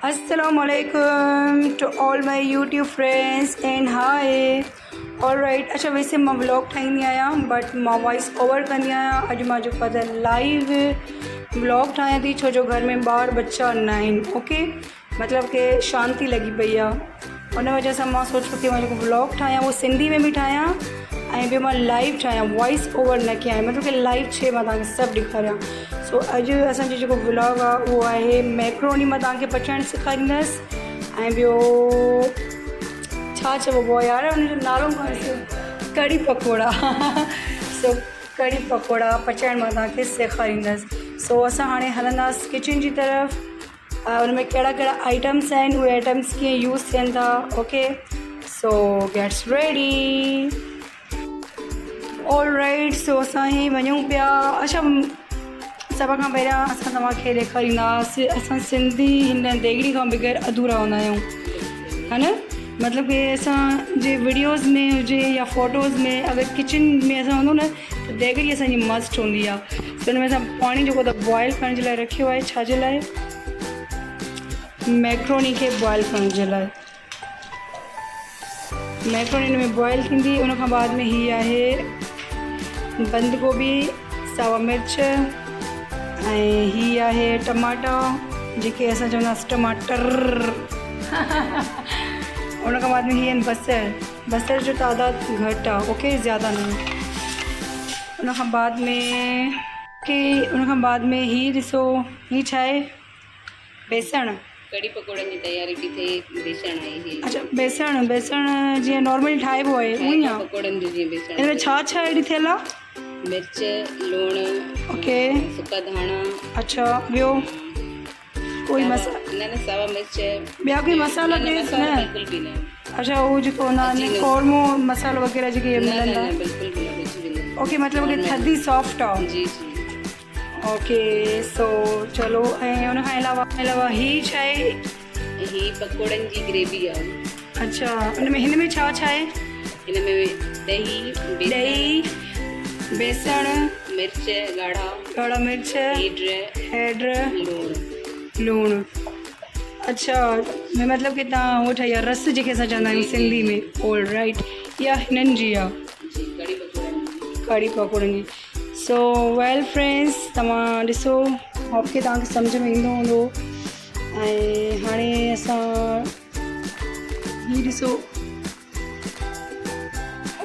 Assalamualaikum to all my YouTube friends and hi. Alright, अच्छा वैसे मां व्लॉग ठाहींदी आहियां बट मां वॉइस ओवर कंदी आहियां. अॼु मां जेको आहे लाइव व्लॉग ठाहियां थी छो जो घर में ॿार बच्चा न आहिनि. ओके, मतिलबु कि शांती लॻी पई आहे. उन वजह सां मां सोचियो कि मां जेको व्लॉग ठाहियां उहो सिंधी में बि ठाहियां ऐं ॿियो मां लाइव ठाहियां, वॉइस ओवर न कयां, मतिलबु कि लाइव शइ मां तव्हांखे सभु ॾेखारियां. सो अॼु असांजो जेको व्लॉग आहे उहो आहे मैक्रोनी मां तव्हांखे पचाइणु सेखारींदसि ऐं ॿियो छा चइबो आहे यार हुनजो नालो कढ़ी पकोड़ा. सो कढ़ी पकोड़ा पचाइणु मां तव्हांखे सेखारींदसि. सो असां हाणे हलंदासीं किचन जी तरफ़. उन में कहिड़ा कहिड़ा आइटम्स आहिनि, उहे आइटम्स कीअं यूज़ थियनि था. ओके, सो गेट्स रेडी. ऑल राइट, सो असां ही वञूं पिया. अच्छा, सभ खां पहिरियां असां तव्हांखे ॾेखारींदासीं असां सिंधी हिन देगिड़ी खां बग़ैर अधूरा हूंदा आहियूं, हा न. मतिलबु कि असांजे वीडियोज़ में हुजे या फ़ोटोज़ में अगरि किचन में असां हूंदो न त देगिड़ी असांजी मस्त हूंदी आहे. त हुन में असां पाणी जेको त बॉइल करण जे लाइ रखियो आहे. छाजे लाइ? मैक्रोनी खे बॉइल करण जे लाइ. मैक्रोनी हिन में बॉइल थींदी. उन खां बाद में हीअ आहे बंद गोभी, सावा मिर्च ऐं हीअ आहे टमाटा जेके असां चवंदासीं टमाटर. उन खां बाद में हीअ आहिनि बसर जो तइदादु घटि आहे. ओके, ज़्यादा न. उन खां बाद में हीअ ॾिसो, हीअ छा आहे? बेसण. कढ़ी पकोड़नि जी तयारी थी थिए. बेसण आहे. अच्छा, बेसण जीअं नॉर्मली ठाहिबो आहे उअं ई आहे. पकोड़नि जो जीअं बेसण. हिन में छा छा एड थियल आहे? मिर्च, लूणु, ओके, सुका धाणा. अच्छा, ॿियो कोई मसाला? न सावा मिर्च. ॿिया कोई मसाला न? बिल्कुल बि न. अच्छा, उहो जेको कौरमो मसालो वग़ैरह जेके मिलंदा? बिल्कुल बि न, कुझु बि न. ओके, मतिलबु कि थधी सॉफ्ट आहे. जी जी. ओके, सो चलो. ऐं उन खां अलावा हीअ छा आहे? ही पकोड़नि जी ग्रेवी आहे. अच्छा, हिन में छा छा आहे? हिन में दही, बेसण, मिर्च ॻाढ़ा मिर्च, हैड, लूणु. अच्छा, मतिलबु कि तव्हां उहो ठाही आहे रस जेके असां चवंदा आहियूं सिंधी में. ऑल राइट, इहा हिननि जी आहे कढ़ी पकोड़नि जी. सो वेल फ्रेंड्स, तव्हां ॾिसो, होप कि तव्हांखे सम्झ में ईंदो हूंदो. ऐं हाणे असां हीअ ॾिसो.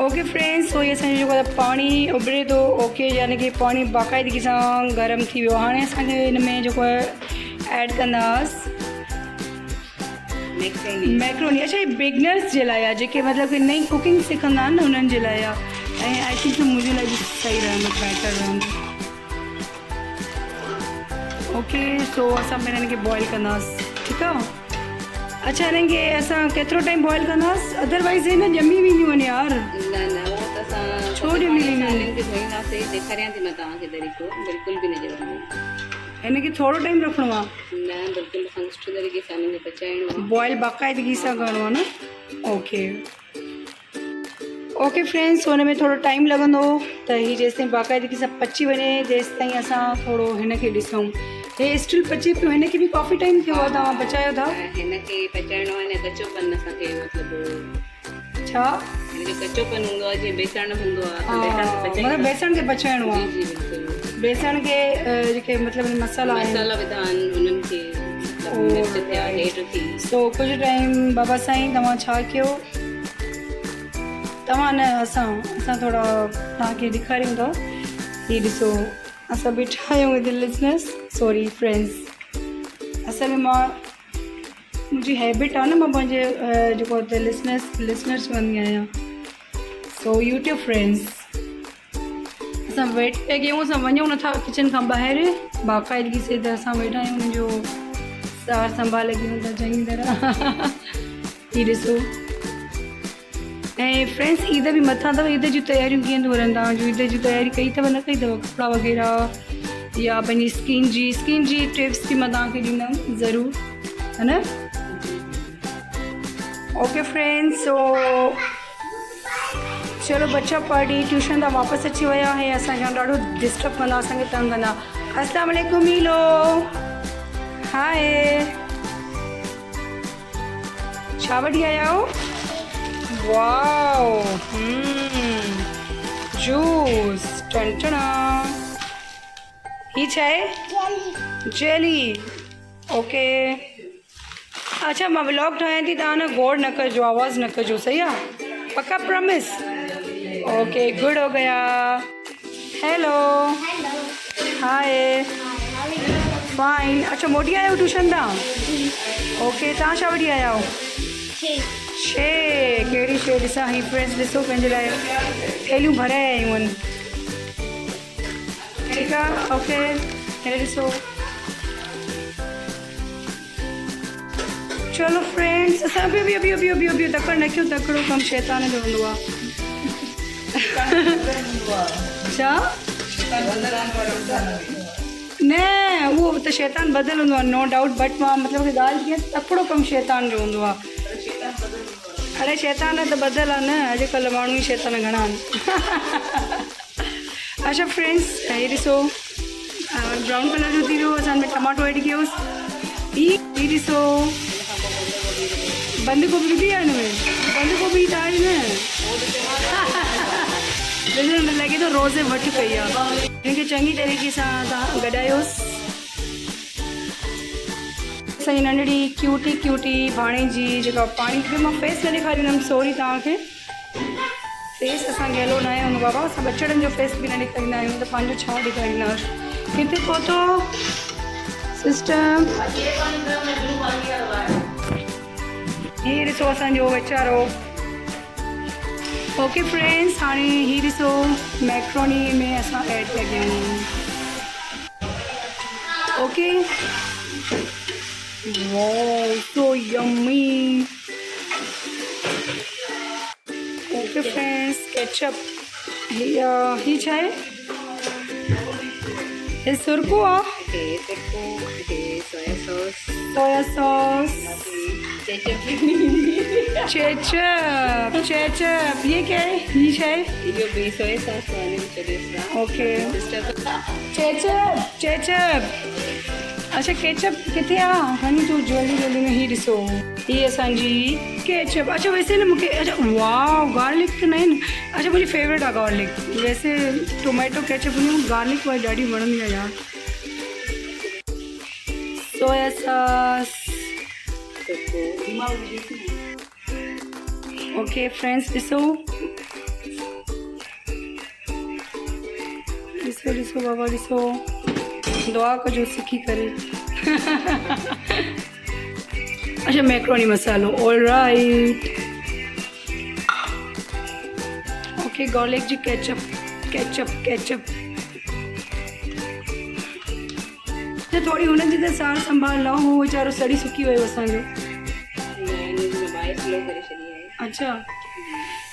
ओके फ्रेंड्स, सो इहे असांजो जेको आहे पाणी उबरे थो. ओके, यानी कि पाणी बाक़ाइदगी सां गरम थी वियो. हाणे असांखे हिन में जेको आहे ऐड कंदासीं मैक्रोनी. अच्छा, ही बिगनर्स जे लाइ आहे, जेके मतिलबु कि नई कुकिंग सिखंदा आहिनि न उन्हनि जे लाइ आहे. ऐं आई थिंक मुंहिंजे लाइ बि सही रहंदो, बेटर रहंदो. ओके, सो असां पहिरियों हिन खे बॉइल कंदासीं. ठीकु आहे. अच्छा, हिननि खे असां केतिरो टाइम बॉइल कंदासीं? अदरवाइज़ हे न ॼमी वेंदियूं आहिनि यार. न उहो त असां छो ॼमी वेंदियूं आहिनि? धोईंदासीं. ॾेखारियां थी मां तव्हांखे तरीक़ो. बिल्कुलु बि न ॼमंदी. हिन खे थोरो टाइम रखिणो आहे? न, बिल्कुलु असां सुठे तरीक़े सां हिन खे पचाइणो आहे. बॉइल बाक़ाइदगी सां करिणो आहे न. ओके फ्रेंड्स, हुन में थोरो टाइम लॻंदो त हीअ जेसिताईं बाक़ाइदगी सां पची वञे तेसिताईं असां थोरो हिन खे ॾिसूं. हे स्टिल पचे पियो, हिन खे बि काफ़ी टाइम थियो आहे तव्हां पचायो था? हिन खे पचाइणो आहे. न कचोपन असांखे, मतिलबु छा हिन खे कचोपन हूंदो आहे, जीअं बेसण हूंदो आहे. मतिलबु बेसण खे पचाइणो आहे. जी बिल्कुलु. बेसण खे जेके मतिलबु मसाला विधा आहिनि उन्हनि खे. सो कुझु टाइम बाबा साईं तव्हां छा कयो? तव्हां न, असां थोरा तव्हांखे ॾेखारियूं था. हीअ ॾिसो, असां बीठा आहियूं विद लिसनर्स. सॉरी फ्रेंड्स, असल में मुंहिंजी हैबिट आहे न, मां पंहिंजे जेको हुते लिसनर्स चवंदी आहियां. सो यूट्यूब फ्रेंड्स, असां वेट पिया कयूं, असां वञूं नथा किचन खां ॿाहिरि बाक़ाइदगी से. त असां वेठा आहियूं, हुनजो सार संभाले कयूं था चङी तरह. हीअ ॾिसो. ऐं फ्रेंड्स, ईद बि मथां अथव. ईद जूं तयारियूं कीअं थो वञनि? तव्हांजो ईद जी तयारी कई अथव न कई अथव? कपिड़ा वग़ैरह या पंहिंजी स्किन जी टिप्स बि मां तव्हांखे ॾींदमि ज़रूरु, है न. ओके फ्रेंड्स, सो चलो बच्चा पार्टी ट्यूशन तां वापसि अची विया ऐं असांखे ॾाढो डिस्टर्ब कंदा, असांखे तंग कंदा. अस्सलाम वालेकुम मीलो, हाय. छा वठी आया आहियो? Wow, juice टंटना। ही छा आहे? जेली। ओके। अच्छा मां व्लॉग ठाहियां थी, तव्हां न गौर न कजो, आवाज़ न कजो, सही आहे? पक्का प्रॉमिस? ओके गुड हो गया। हेलो। हाय। फाइन। अच्छा मोटी आया हो ट्यूशन तां? ओके तव्हां छा वठी आया आहियो? शे। कहिड़ी शइ ॾिसां? ही फ्रेंड्स ॾिसो पंहिंजे लाइ थैलियूं भराए आयूं आहिनि। ठीकु आहे ओके। हे ॾिसो। चलो फ्रेंड्स असां बि तकड़ न कयूं, तकिड़ो कमु शैतान जो हूंदो आहे। छा? न उहो त शैतान बदल हूंदो आहे, नो डाउट, बट मां मतिलबु की ॻाल्हि कीअं तकिड़ो कमु शैतान जो हूंदो आहे। अरे शैतान त बदल आहे न, अॼुकल्ह माण्हू ई शैतान घणा आहिनि। अच्छा फ्रेंड्स हे ॾिसो ब्राउन कलर जो थी वियो, असां में टमाटो ऐड कयोसि। ही ॾिसो बंद गोभी बि आहे हिन में, बंद गोभी त आहे न। ॾिसो लॻे थो रोज़े वठी पई आहे। हिनखे चङी तरीक़े सां तव्हां गॾायोसि। असांजी नंढड़ी क्यूटी भाणे जी जेका पाणी पी, मां फेस न ॾेखारींदमि, सॉरी तव्हांखे। फेस असांखे हलो न आहे हुन बाबा, असां बचड़नि जो फेस बि न ॾेखारींदा आहियूं, त पंहिंजो छा ॾेखारींदासीं। किथे पहुतो सिस्टम? ही ॾिसो असांजो वीचारो। ओके फ्रेंड्स हाणे ही ॾिसो मैक्रोनी में असां ऐड कयूं। Okay wow so yummy. Okay friends ketchup ही छा आहे? हे सुरको आहे? Soya sauce. चेचप ये क्या है? ये छा है? इहो बि सोया सॉस वाली। ओके चेचप। अच्छा केचप किथे आहे? हनी तूं जल्दी में ही ॾिसो ही असांजी केचप। अच्छा वैसे न मूंखे अच्छा वाह गार्लिक त न आहिनि। अच्छा मुंहिंजी फेवरेट आहे गार्लिक, वैसे टोमेटो केचप हुन गार्लिक वारी ॾाढी वणंदी आहे यार। Soya sauce. ओके फ्रेंड्स ॾिसो बाबा ॾिसो, दुआ कजो सिखी करे। अच्छा मैक्रोनी मसालो ऑलराइट। ओके गार्लिक जी केचप। थोड़ी हुनजी त सार संभाल लाओ, वो वीचारो सड़ी सुकी वियो असांजो। अच्छा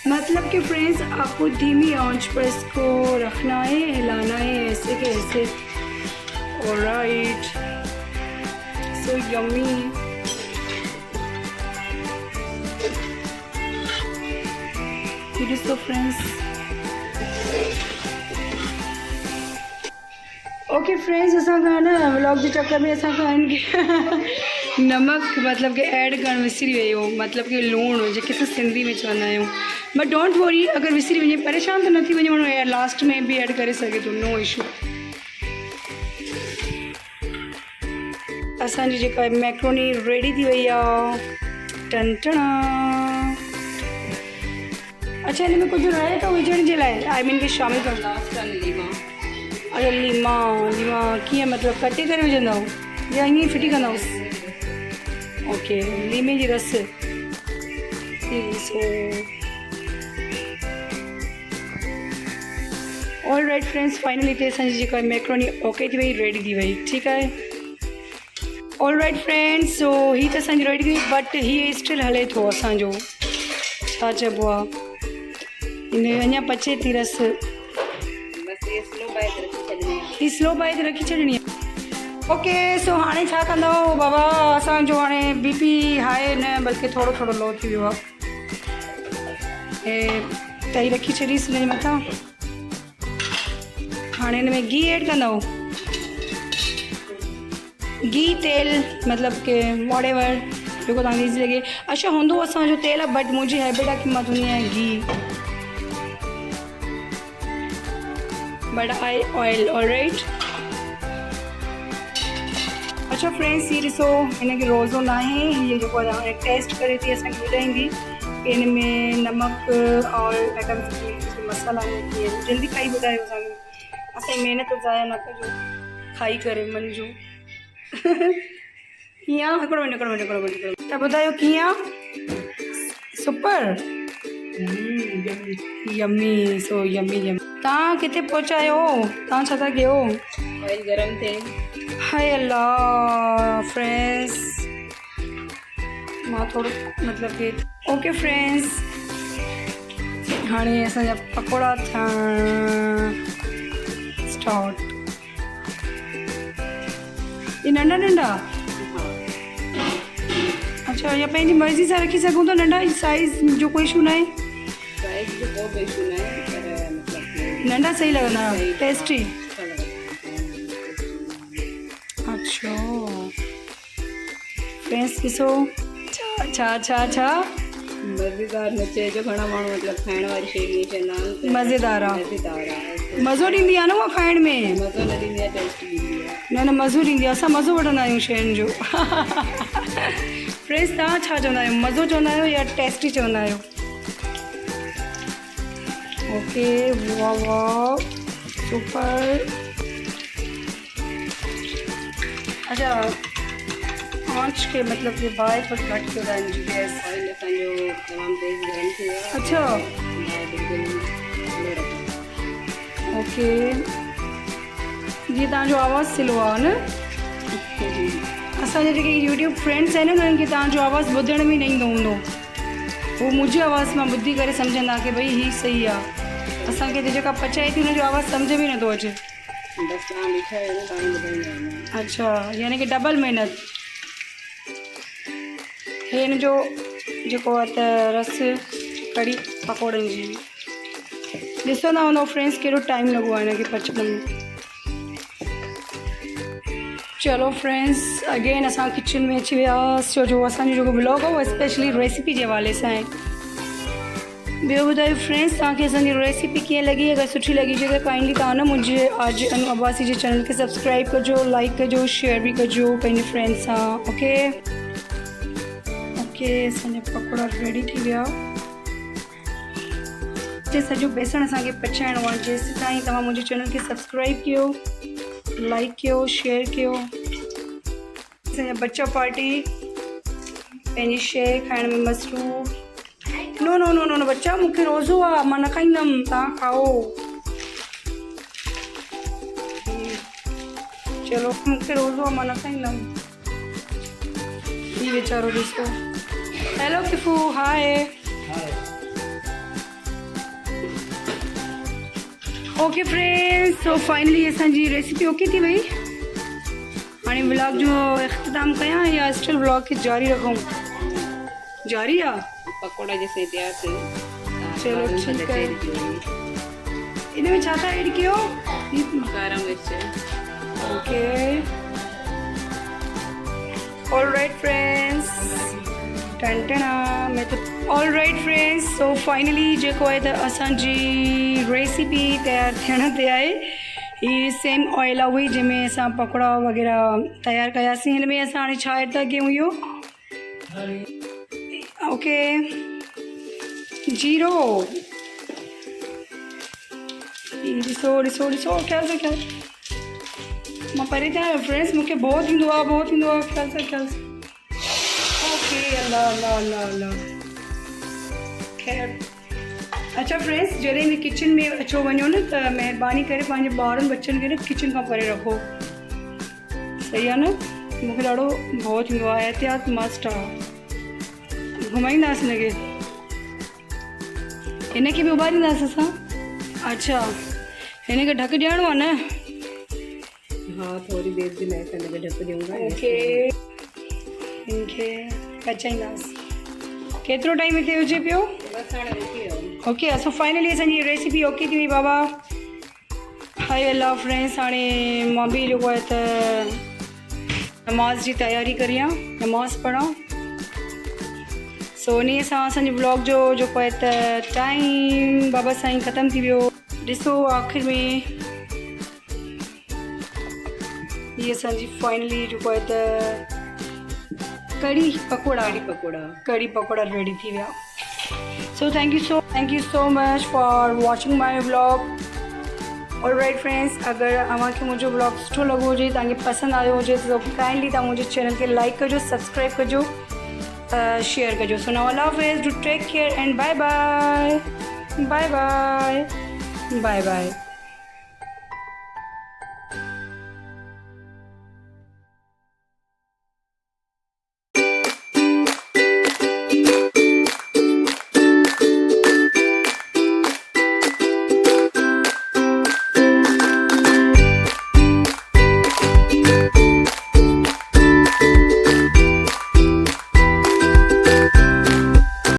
मतलब कि फ्रेंड्स आपको धीमी आंच पर इसको रखना है, हिलाना है ऐसे के ऐसे। Alright so yummy. Friends okay friends असांखां न व्लॉग जे चक्कर में असांखां नमक मतलब कि ऐड करणु विसरी वियो, मतलब कि लूणु जेके असां सिंधी में चवंदा आहियूं। बट डोंट वरी अगरि विसरी वञे परेशान त न थी वञे माण्हू, लास्ट में बि ऐड करे सघे थो, नो इशू। असांजी जेका मैक्रोनी रेडी थी वई आहे। टंटणा। अच्छा हिन में कुझु रहे थो विझण जे लाइ, आई मीन कि शामिल करणु? अच्छा लीमा कीअं मतिलबु कटे करे विझंदव या ईअं ई फिटी कंदवसि? ओके लीमे जी रस। ऑल राइट फ्रेंड्स फाइनली हिते असांजी जेका मैक्रोनी ओके थी वई, रेडी थी वई, ठीकु आहे। ऑल राइट फ्रेंड्स सो ही त असांजी रेडी थी वई, बट हीअ स्टिल हले थो असांजो छा चइबो आहे, हिन अञा पचे थी रस। ही स्लो बाय ते रखी छॾणी आहे। ओके सो हाणे छा कंदव बाबा? असांजो हाणे बीपी हाई न बल्कि थोरो थोरो लो थी वियो आहे। ऐं तई रखी छॾीसि हिन जे मथां। हाणे हिन में घी ऐड कंदव, घी तेल मतलब कि वॉट एवर जेको तव्हांखे ईज़ी लॻे। अच्छा हूंदो असांजो तेल आहे, बट मुंहिंजी हैबिट आहे कि मां धुनी आहियां घी, बट आई ऑयल। ऑलराइट। अच्छा फ्रेंड्स, ये ॾिसो, हिनखे रोज़ो न आहे, हीअ जेको आहे हाणे टेस्ट करे थी असांखे ॿुधाईंदी कि हिन में नमक और मसाला कीअं। जल्दी खाई ॿुधायो असांखे, असांजी महिनत ज़ाया न कजो खाई करे मन जो। कीअं? हिकिड़ो मिनट त ॿुधायो कीअं? Super yummy, so yummy. तव्हां किथे पहुचा आहियो? तव्हां छा था कयो? ऑयल गरम थिए। हाय अल्लाह फ्रेंड्स, मां थोड़ो मतलब कि ओके फ्रेंड्स, हाणे असांजा पकोड़ा थियण स्टार्ट। ये नंढा नंढा? अच्छा, या पंहिंजी मर्ज़ी सां रखी सघूं था? नंढा साइज़ जो कोई इशू न आहे? साइज़ जो कोई इशू न आहे, पर मतलब नंढा सही लॻंदा, टेस्टी। अच्छा फ्रेंड्स ॾिसो, छा छा छा मज़ेदार न चइजो, घणा माण्हू मतलब खाइण वारी शइ ईअं चवंदा आहिनि। मज़ेदार आहे, मज़ेदार आहे, मज़ो ॾींदी आहे न उहा खाइण में। मज़ो न ॾींदी आहे, टेस्ट ॾींदी आहे। न मज़ो ॾींदी आहे, असां मज़ो वठंदा आहियूं शयुनि जो। फ्रेंड्स, तव्हां छा चवंदा आहियो? मज़ो चवंदा आहियो या टेस्टी चवंदा आहियो? ओके, वाह वाह, सुपर। अच्छा, आँच के मतलब कि बाहि थोड़ी घटि कयो था हिनजी गैस। ऑयल असांजो तमामु तेज़ गरम थी वियो आहे। अच्छा ओके, जीअं तव्हांजो आवाज़ु सिलो आहे न। असांजे जेके यूट्यूब फ्रेंड्स आहिनि उन्हनि खे तव्हांजो आवाज़ु ॿुधण में न ईंदो हूंदो, उहो मुंहिंजी आवाज़ मां ॿुधी करे सम्झंदा की भई हीअ सही आहे। असांखे त जेका पचाए थी हुनजो आवाज़ु सम्झ में नथो अचे। बसि तव्हां बीठा आहियो न, तव्हां ॿुधाईंदा आहिनि। अच्छा, यानी कि डबल महिनत। हिन जो जेको आहे त रस कढ़ी पकोड़नि जी ॾिसंदा हूंदो फ्रेंड्स केॾो टाइम लॻो आहे हिनखे पचण में। चलो फ्रेंड्स, अगेन असां किचन में अची वियासीं, छो जो असांजो जेको ब्लॉग आहे उहो स्पेशली रेसिपी जे हवाले सां आहे। ॿियो ॿुधायो फ्रेंड्स, तव्हांखे असांजी रेसिपी कीअं लॻी? अगरि सुठी लॻी हुजे त काइंडली तव्हां न मुंहिंजे आज अनु अब्बासी जे चैनल खे सब्सक्राइब कजो, लाइक कजो, शेयर बि कजो पंहिंजे फ्रेंड्स सां। ओके ओके, असांजा पकोड़ा रेडी थी विया। जे सॼो बेसण असांखे पचाइणो आहे, जेसि ताईं तव्हां मुंहिंजे चैनल खे सब्सक्राइब कयो, लाइक कयो, शेयर कयो। असांजा बच्चा पार्टी पंहिंजी शइ खाइण में मसरूफ़। नो नो नो नो बच्चा, मूंखे रोज़ो आहे, मां न खाईंदमि, तव्हां खाओ। चलो, मूंखे रोज़ो आहे, मां न खाईंदमि। हीउ वीचारो ॾिसो। हेलो किफू, हाय। ओके फ्रेंड्स, सो फाइनली असांजी रेसिपी ओके थी वई। हाणे व्लॉग जो इख्तिताम कयां या स्टिल व्लॉग खे जारी रखूं? जारी आहे। पकोड़ा जैसे तैयार थे। चलो ठीक है। इनमें छा था ऐड कयो? कारा मिर्च। ओके, ऑलराइट फ्रेंड्स, टंटना मैं तो ऑलराइट फ्रेंड्स, सो फाइनली जेको आहे त असांजी रेसिपी तयारु थियण ते आहे। हीअ सेम ऑयल आहे हुई जंहिंमें असां पकोड़ा वग़ैरह तयारु कयासीं। हिन में असां हाणे छा ऐड था कयूं? इहो ओके, जीरो। ॾिसो ॾिसो ॾिसो, ख़्याल सां ख़्याल, मां परे थियां आहियां फ्रेंड्स, मूंखे बहुत ईंदो आहे, बहुत ईंदो आहे, ख़्याल सां ख़्याल सां। ओके, अल्लाह अल्लाह अल्लाह अल्लाह, ख़ैर। अच्छा फ्रेंड्स, जॾहिं बि किचन में अचो वञो न त महिरबानी करे पंहिंजे ॿारनि बच्चनि खे न किचन खां परे रखो, सही आहे न? मूंखे ॾाढो बहुत ईंदो आहे, एहतियात मस्ट आहे। घुमाईंदासीं हिनखे, हिनखे बि उॿारींदासीं असां। अच्छा, हिनखे ढक ॾियणो आहे न? हाँ, थोड़ी देर जे लाइ हिनखे ढक ॾियूंगा। ओके, हिनखे पचाईंदासीं। केतिरो टाइम हिते हुजे पियो? बस हाणे रुकी वियो। ओके, सो फाइनली असांजी रेसिपी ओके थी वई बाबा। हाय अल्लाह फ्रेंड्स, हाणे मां बि जेको आहे त नमाज़ जी तयारी करियां, नमाज़ पढ़ां। सो उन सां असांजे ब्लॉग जो जेको आहे त टाइम बाबा साईं ख़तमु थी वियो। ॾिसो आख़िर में ये असांजी फाइनली जेको आहे त कढ़ी पकोड़ा रेडी थी विया। So thank you so much for watching my vlog. Alright friends, अगर तव्हांखे मुंहिंजो व्लॉग सुठो लॻो हुजे, तव्हांखे पसंदि आयो हुजे त काइंडली तव्हां मुंहिंजे चैनल खे लाइक कजो, सब्सक्राइब कजो, शेयर कजो। सो नाउ अल्लाह हाफ़िज़, do take care and bye bye.